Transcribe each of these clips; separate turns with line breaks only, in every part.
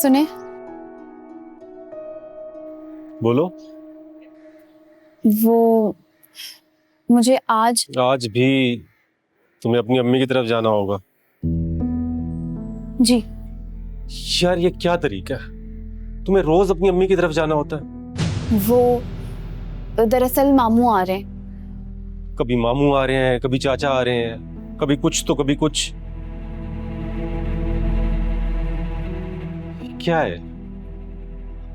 सुने।
बोलो।
वो मुझे आज
भी तुम्हें अपनी अम्मी की तरफ जाना होगा?
जी।
यार ये क्या तरीका है, तुम्हें रोज अपनी अम्मी की तरफ जाना होता है?
वो दरअसल मामू आ रहे हैं।
कभी मामू आ रहे हैं, कभी चाचा आ रहे हैं, कभी कुछ तो कभी कुछ। क्या है,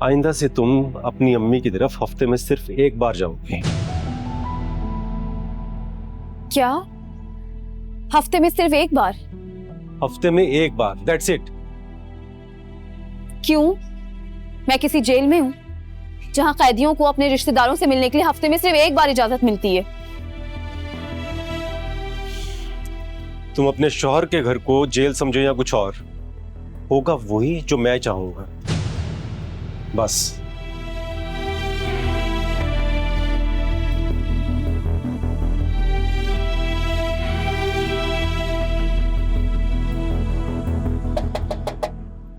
आइंदा से तुम अपनी अम्मी की तरफ हफ्ते में सिर्फ एक बार जाओगी।
क्या? हफ्ते में सिर्फ एक बार?
हफ्ते में एक बार, दैट्स इट।
क्यों? मैं किसी जेल में हूं जहां कैदियों को अपने रिश्तेदारों से मिलने के लिए हफ्ते में सिर्फ एक बार इजाजत मिलती है?
तुम अपने शौहर के घर को जेल समझो या कुछ और, होगा वही जो मैं चाहूंगा, बस।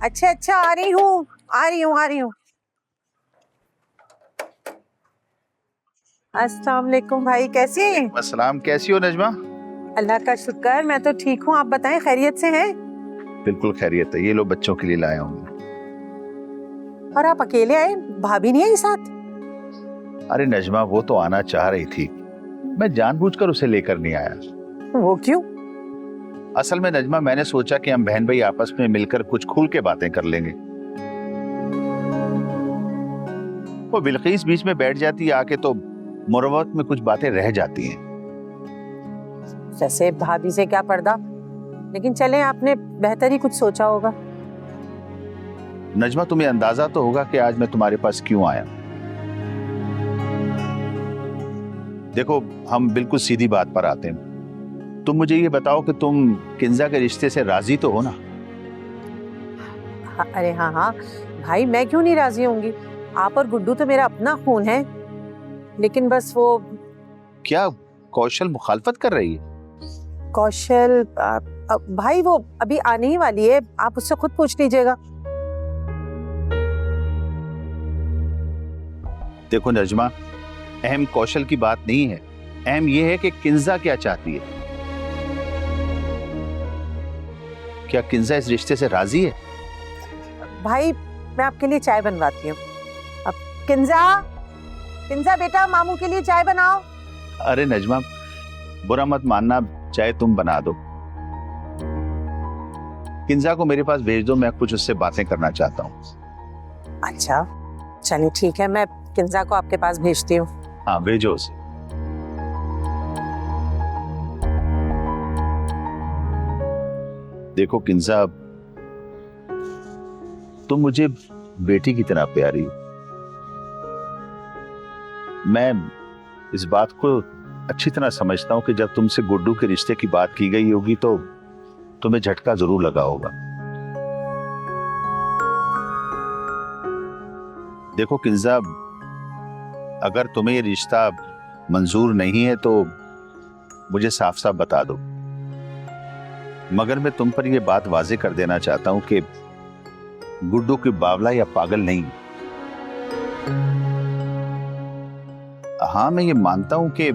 अच्छा, आ रही हूँ। अस्सलाम वालेकुम भाई, कैसी हैं?
अस्सलाम, कैसी हो नजमा?
अल्लाह का शुक्र, मैं तो ठीक हूँ। आप बताएं, खैरियत से हैं?
बिल्कुल खैरियत है। ये लो बच्चों के लिए लाया हूँ।
और आप अकेले आए, भाभी नहीं आई साथ?
अरे नजमा, वो तो आना चाह रही थी, मैं जानबूझकर उसे लेकर नहीं आया।
वो क्यों?
असल में नजमा, मैंने सोचा कि हम बहन भाई आपस में मिलकर कुछ खुल के बातें कर लेंगे। वो बिल्किस बीच में बैठ जाती है आके तो मुरवत में कुछ बातें रह जाती हैं।
जैसे भाभी से क्या पर्दा, लेकिन चलें, आपने बेहतर ही कुछ सोचा होगा।
नजमा, तुम्हें अंदाजा तो होगा कि आज मैं तुम्हारे पास क्यों आया। देखो, हम बिल्कुल सीधी बात पर आते हैं। तुम मुझे ये बताओ कि तुम किंजा के रिश्ते से राजी तो हो ना?
अरे हाँ भाई, मैं क्यों नहीं राजी होंगी? आप और गुड्डू तो मेरा अपना खून है, लेकिन बस वो।
क्या कौशल मुखालफत कर रही है?
कौशल भाई वो अभी आने ही वाली है, आप उससे खुद पूछ लीजिएगा।
देखो नजमा, अहम कौशल की बात नहीं है, अहम यह है कि किंजा क्या चाहती है। क्या किंजा इस रिश्ते से राजी है?
भाई, मैं आपके लिए चाय बनवाती हूँ। अब किंजा बेटा, मामू के लिए चाय बनाओ।
अरे नजमा, बुरा मत मानना, चाय तुम बना दो। किंजा को मेरे पास भेज दो, मैं कुछ उससे बातें करना चाहता हूँ।
अच्छा चलिए ठीक है, मैं किंजा को आपके पास भेजती हूँ।
हाँ, भेजो उसे। देखो किंजा, तुम मुझे बेटी की तरह प्यारी हो। मैं इस बात को अच्छी तरह समझता हूं कि जब तुमसे गुड्डू के रिश्ते की बात की गई होगी तो तुम्हें झटका जरूर लगा होगा। देखो किंजा, अगर तुम्हें ये रिश्ता मंजूर नहीं है तो मुझे साफ साफ बता दो, मगर मैं तुम पर यह बात वाजे कर देना चाहता हूं कि गुड्डू की बावला या पागल नहीं। हाँ, मैं ये मानता हूं कि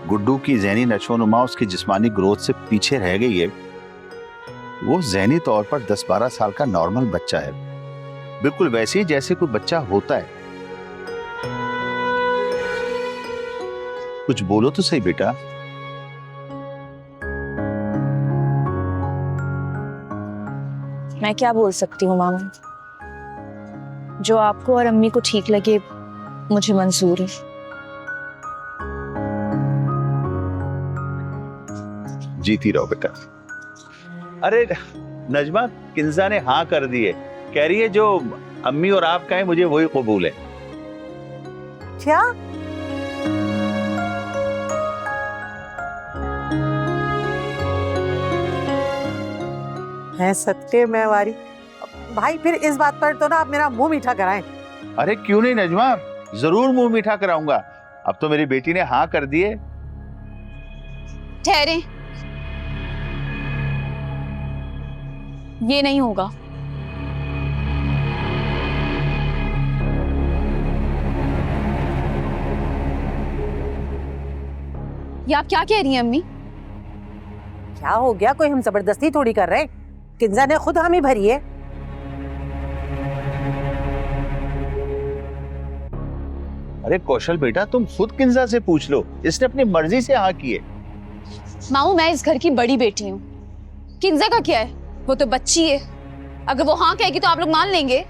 गुड्डू की ज़हनी नशोनुमा उसकी जिस्मानी ग्रोथ से पीछे रह गई है। वो ज़हनी तौर पर 10-12 साल का नॉर्मल बच्चा है, बिल्कुल वैसे ही जैसे कोई बच्चा होता है। कुछ बोलो तो सही बेटा।
मैं क्या बोल सकती हूँ मामा, जो आपको और अम्मी को ठीक लगे मुझे मंजूर है।
जीती रहो बेटा। अरे नजमा, किंजा ने हाँ कर दी है, कह रही है जो अम्मी और आप कहें मुझे वही कबूल है।
क्या? है सत्य मैं वारी। भाई फिर इस बात पर तो ना आप मेरा मुंह मीठा कराएं।
अरे क्यों नहीं नजमा, जरूर मुंह मीठा कराऊंगा। अब तो मेरी बेटी ने हाँ कर दी है।
ठहरे, ये नहीं होगा। ये आप क्या कह रही हैं अम्मी?
क्या हो गया, कोई हम जबरदस्ती थोड़ी कर रहे हैं। किंजा ने खुद हामी भरी है।
अरे कौशल बेटा, तुम खुद किंजा से पूछ लो, इसने अपनी मर्जी से हाँ की है।
मामू, मैं इस घर की बड़ी बेटी हूँ। किंजा का क्या है? वो तो बच्ची है। अगर वो हाँ कहेगी तो आप लोग मान लेंगे।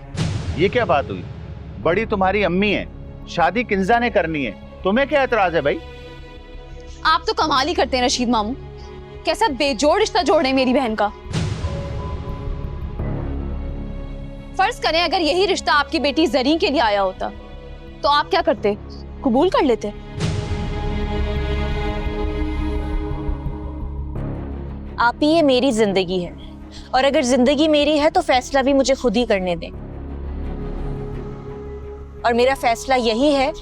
ये क्या बात हुई? बड़ी तुम्हारी अम्मी है, शादी किंजा ने करनी है, तुम्हें क्या एतराज है भाई?
आप तो कमाल ही करते हैं रशीद मामू। कैसा बेजोड़ रिश्ता जोड़े मेरी बहन का। फर्ज करें अगर यही रिश्ता आपकी बेटी जरीन के लिए आया होता तो आप क्या करते? कबूल कर लेते?
आप ही, ये मेरी जिंदगी है और अगर जिंदगी मेरी है तो फैसला भी मुझे खुद ही करने दें। और मेरा फैसला यही है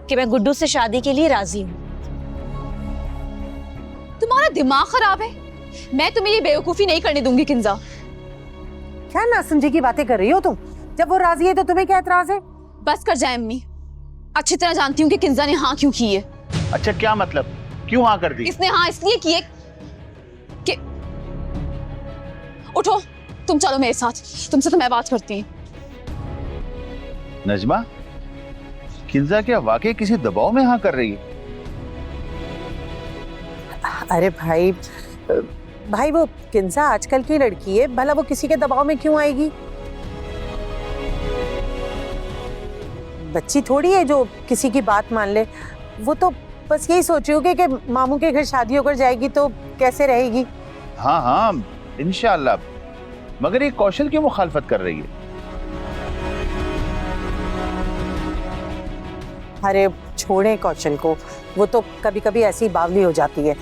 कि मैं गुड्डू से शादी के लिए राजी हूँ।
तुम्हारा दिमाग खराब है। मैं तुम्हें ये बेवकूफी नहीं करने दूंगी किंजा।
क्या ना समझी की बातें कर रही हो तुम? जब वो राजी है तो तुम्हें क्या एतराज है?
बस कर जाए अम्मी। अच्छी तरह जानती हूँ कि किंजा ने हाँ क्यों की है।
अच्छा, क्या मतलब? क्यों हाँ कर दी?
इसने हाँ इसलिए की है कि उठो, तुम चलो मेरे साथ। तुमसे तो मैं बात करती हूँ।
नजमा, किंजा क्या वाकई किसी दबाव में हाँ कर रही है?
अरे भाई वो किंजा आजकल की लड़की है, भला वो किसी के दबाव में क्यों आएगी? बच्ची थोड़ी है जो किसी की बात मान ले। वो तो बस यही सोच रही होगी कि मामू के घर शादी होकर जाएगी तो कैसे रहेगी।
हाँ हाँ, इंशाअल्लाह। मगर ये कौशल क्यों मुखालफत कर रही है?
अरे छोड़े कौशल को, वो तो कभी कभी ऐसी बावली हो जाती है।